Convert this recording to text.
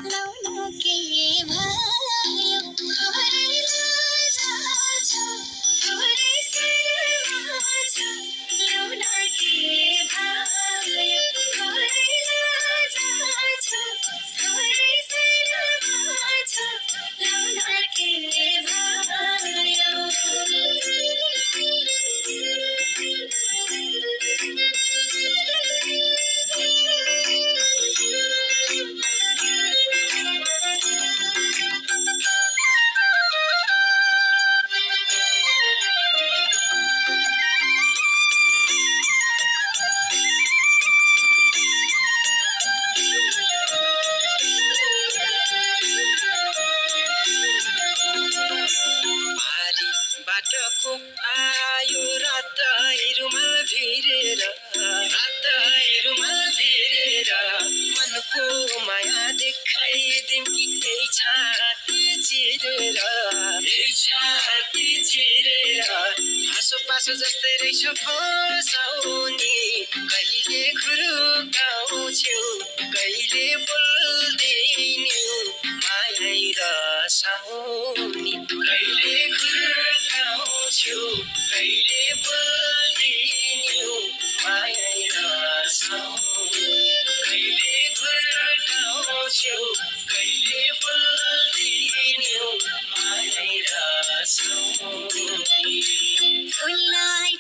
लाउन के भयो थोरै लाजा छ थोरै शर्मा छ लाउन के भयो थोरै लाजा छ थोरै शर्मा छ लाउन के बाटोको आयो रात रुमाल भिरेर मनको माया देखाइदिम कि त्यही छाती चिरेर आसो पासो जस्तै रहेछ फसाउने कहिले खुरुकाउँछौ कहिले बोल्दिन्यौ माया रसाउने कहिले खुरुकाउँछौ कहिले बोल्दिन्यौ माया रसाउने कहिले खुरुकाउँछौ कहिले बोल्दिन्यौ माया रसाउने फुललाई